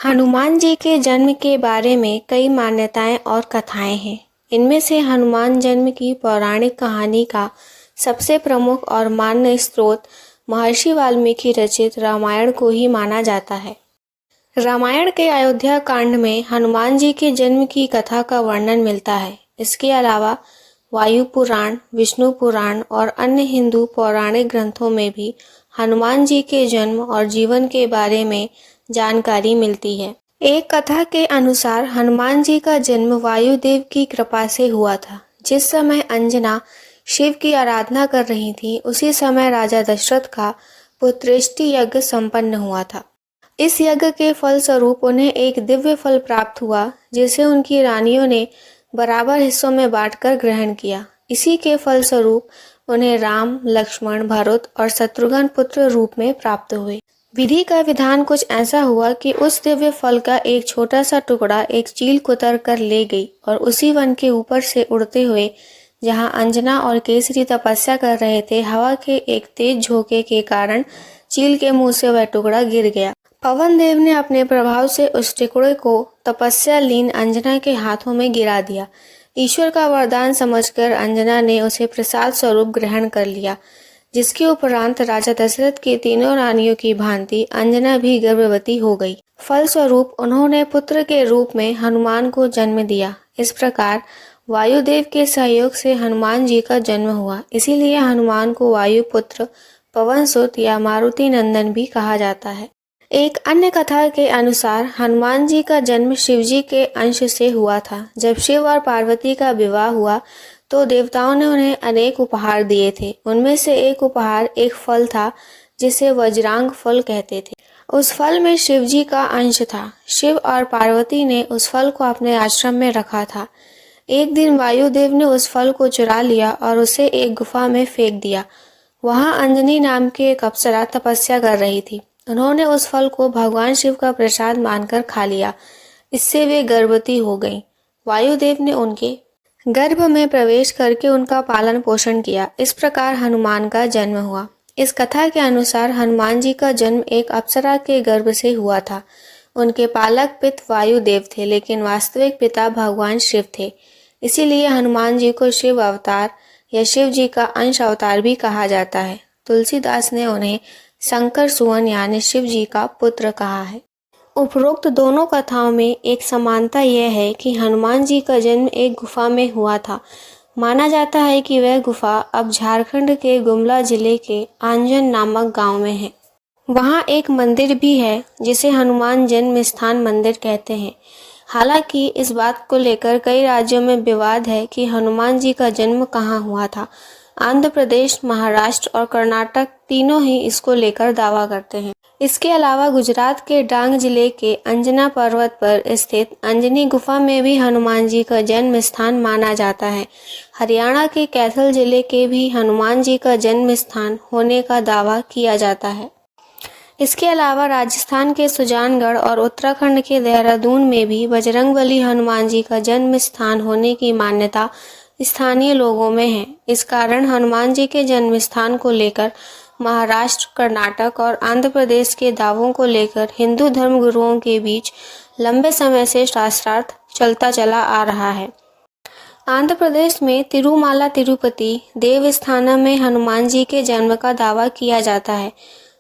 हनुमान जी के जन्म के बारे में कई मान्यताएं और कथाएं हैं। इनमें से हनुमान जन्म की पौराणिक कहानी का सबसे प्रमुख और मान्य स्रोत महर्षि वाल्मीकि रचित रामायण को ही माना जाता है। रामायण के अयोध्या कांड में हनुमान जी के जन्म की कथा का वर्णन मिलता है। इसके अलावा वायु पुराण, विष्णु पुराण और अन्य हिंदू पौराणिक ग्रंथों में भी हनुमान जी के जन्म और जीवन के बारे में जानकारी मिलती है। एक कथा के अनुसार हनुमान जी का जन्म वायुदेव की कृपा से हुआ था। जिस समय अंजना शिव की आराधना कर रही थी, उसी समय राजा दशरथ का पुत्रेष्टि यज्ञ संपन्न हुआ था। इस यज्ञ के फलस्वरूप उन्हें एक दिव्य फल प्राप्त हुआ, जिसे उनकी रानियों ने बराबर हिस्सों में बांटकर ग्रहण किया। इसी के फलस्वरूप उन्हें राम, लक्ष्मण, भरत और शत्रुघ्न पुत्र रूप में प्राप्त हुए। विधि का विधान कुछ ऐसा हुआ कि उस दिव्य फल का एक छोटा सा टुकड़ा एक चील कुतर कर ले गई और उसी वन के ऊपर से उड़ते हुए जहां अंजना और केसरी तपस्या कर रहे थे, हवा के एक तेज झोंके के कारण चील के मुंह से वह टुकड़ा गिर गया। पवन देव ने अपने प्रभाव से उस टुकड़े को तपस्या लीन अंजना के हाथों में गिरा दिया। ईश्वर का वरदान समझकर अंजना ने उसे प्रसाद स्वरूप ग्रहण कर लिया, जिसके उपरांत राजा दशरथ की तीनों रानियों की भांति अंजना भी गर्भवती हो गई। फलस्वरूप उन्होंने पुत्र के रूप में हनुमान को जन्म दिया। इस प्रकार वायुदेव के सहयोग से हनुमान जी का जन्म हुआ। इसीलिए हनुमान को वायुपुत्र, पवनसुत या मारुति नंदन भी कहा जाता है। एक अन्य कथा के अनुसार हनुमान जी का जन्म शिवजी के अंश से हुआ था। जब शिव और पार्वती का विवाह हुआ तो देवताओं ने उन्हें अनेक उपहार दिए थे। उनमें से एक उपहार एक फल था, जिसे वज्रांग फल कहते थे। उस फल में शिवजी का अंश था। शिव और पार्वती ने उस फल को अपने आश्रम में रखा था। एक दिन वायुदेव ने उस फल को चुरा लिया और उसे एक गुफा में फेंक दिया। वहां अंजनी नाम की एक अप्सरा तपस्या कर रही थी। उन्होंने उस फल को भगवान शिव का प्रसाद मानकर खा लिया। इससे वे गर्भवती हो गईं। वायुदेव ने उनके गर्भ में प्रवेश करके उनका पालन पोषण किया। इस प्रकार हनुमान का जन्म हुआ। इस कथा के अनुसार हनुमान जी का जन्म एक अप्सरा के गर्भ से हुआ था। उनके पालक पिता वायुदेव थे, लेकिन वास्तविक पिता भगवान शिव थे। इसीलिए हनुमान जी को शिव अवतार या शिव जी का अंश अवतार भी कहा जाता है। तुलसीदास ने उन्हें शंकर सुवन यानी शिव जी का पुत्र कहा है। उपरोक्त दोनों कथाओं में एक समानता यह है कि हनुमान जी का जन्म एक गुफा में हुआ था। माना जाता है कि वह गुफा अब झारखंड के गुमला जिले के आंजन नामक गांव में है। वहां एक मंदिर भी है, जिसे हनुमान जन्म स्थान मंदिर कहते हैं। हालांकि इस बात को लेकर कई राज्यों में विवाद है कि हनुमान जी का जन्म कहाँ हुआ था। आंध्र प्रदेश, महाराष्ट्र और कर्नाटक तीनों ही इसको लेकर दावा करते हैं। इसके अलावा गुजरात के डांग जिले के अंजना पर्वत पर स्थित अंजनी गुफा में भी हनुमान जी का जन्म स्थान माना जाता है। हरियाणा के कैथल जिले के भी हनुमान जी का जन्म स्थान होने का दावा किया जाता है। इसके अलावा राजस्थान के सुजानगढ़ और उत्तराखंड के देहरादून में भी बजरंगबली हनुमान जी का जन्म स्थान होने की मान्यता स्थानीय लोगों में है। इस कारण हनुमान जी के जन्म स्थान को लेकर महाराष्ट्र, कर्नाटक और आंध्र प्रदेश के दावों को लेकर हिंदू धर्मगुरुओं के बीच लंबे समय से शास्त्रार्थ चलता चला आ रहा है। आंध्र प्रदेश में तिरुमाला तिरुपति देवस्थानम में हनुमान जी के जन्म का दावा किया जाता है,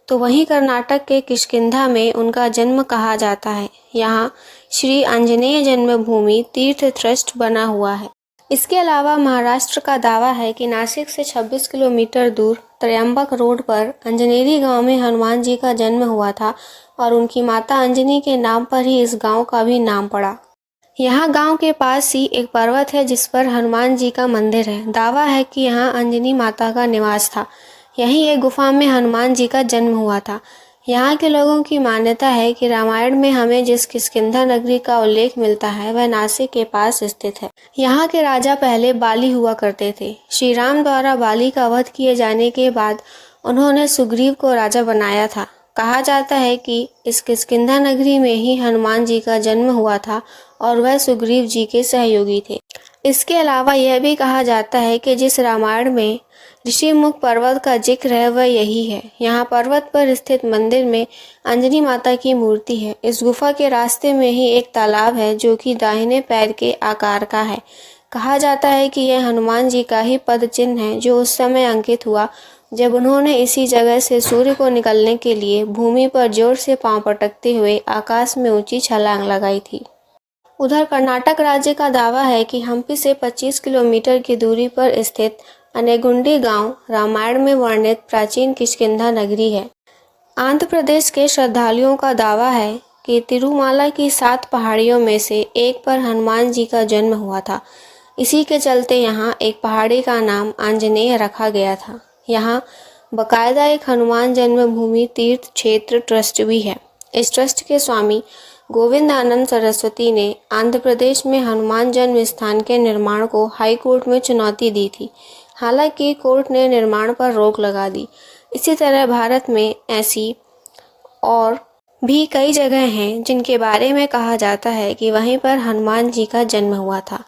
तो वहीं कर्नाटक के किष्किंधा में उनका जन्म कहा जाता है। यहाँ श्री आंजनेय जन्मभूमि तीर्थ ट्रस्ट बना हुआ है। इसके अलावा महाराष्ट्र का दावा है कि नासिक से 26 किलोमीटर दूर त्रयंबक रोड पर अंजनेरी गांव में हनुमान जी का जन्म हुआ था और उनकी माता अंजनी के नाम पर ही इस गांव का भी नाम पड़ा। यहाँ गांव के पास ही एक पर्वत है, जिस पर हनुमान जी का मंदिर है। दावा है कि यहाँ अंजनी माता का निवास था। यहीं एक गुफा में हनुमान जी का जन्म हुआ था। यहाँ के लोगों की मान्यता है कि रामायण में हमें जिस किष्किंधा नगरी का उल्लेख मिलता है, वह नासिक के पास स्थित है। यहाँ के राजा पहले बाली हुआ करते थे। श्री राम द्वारा बाली का वध किए जाने के बाद उन्होंने सुग्रीव को राजा बनाया था। कहा जाता है कि इस किष्किंधा नगरी में ही हनुमान जी का जन्म हुआ था और वह सुग्रीव जी के सहयोगी थे। इसके अलावा यह भी कहा जाता है कि जिस रामायण में ऋषिमुख पर्वत का जिक्र है वह यही है। यहाँ पर्वत पर स्थित मंदिर में अंजनी माता की मूर्ति है। इस गुफा के रास्ते में ही एक तालाब है जो कि दाहिने पैर के आकार का है। कहा जाता है कि यह हनुमान जी का ही पद चिन्ह है जो उस समय अंकित हुआ जब उन्होंने इसी जगह से सूर्य को निकलने के लिए भूमि पर जोर से पांव पटकते हुए आकाश में ऊंची छलांग लगाई थी। उधर कर्नाटक राज्य का दावा है कि हम्पी से 25 किलोमीटर की दूरी पर स्थित अनेगुंडी गांव रामायण में वर्णित प्राचीन किष्किंधा नगरी है। आंध्र प्रदेश के श्रद्धालुओं का दावा है कि तिरुमाला की 7 पहाड़ियों में से एक पर हनुमान जी का जन्म हुआ था। इसी के चलते यहाँ एक पहाड़ी का नाम आंजनेय रखा गया था। यहाँ बकायदा एक हनुमान जन्मभूमि तीर्थ क्षेत्र ट्रस्ट भी है। इस ट्रस्ट के स्वामी गोविंद आनंद सरस्वती ने आंध्र प्रदेश में हनुमान जन्म स्थान के निर्माण को हाई कोर्ट में चुनौती दी थी। हालांकि कोर्ट ने निर्माण पर रोक लगा दी। इसी तरह भारत में ऐसी और भी कई जगह हैं जिनके बारे में कहा जाता है कि वहीं पर हनुमान जी का जन्म हुआ था।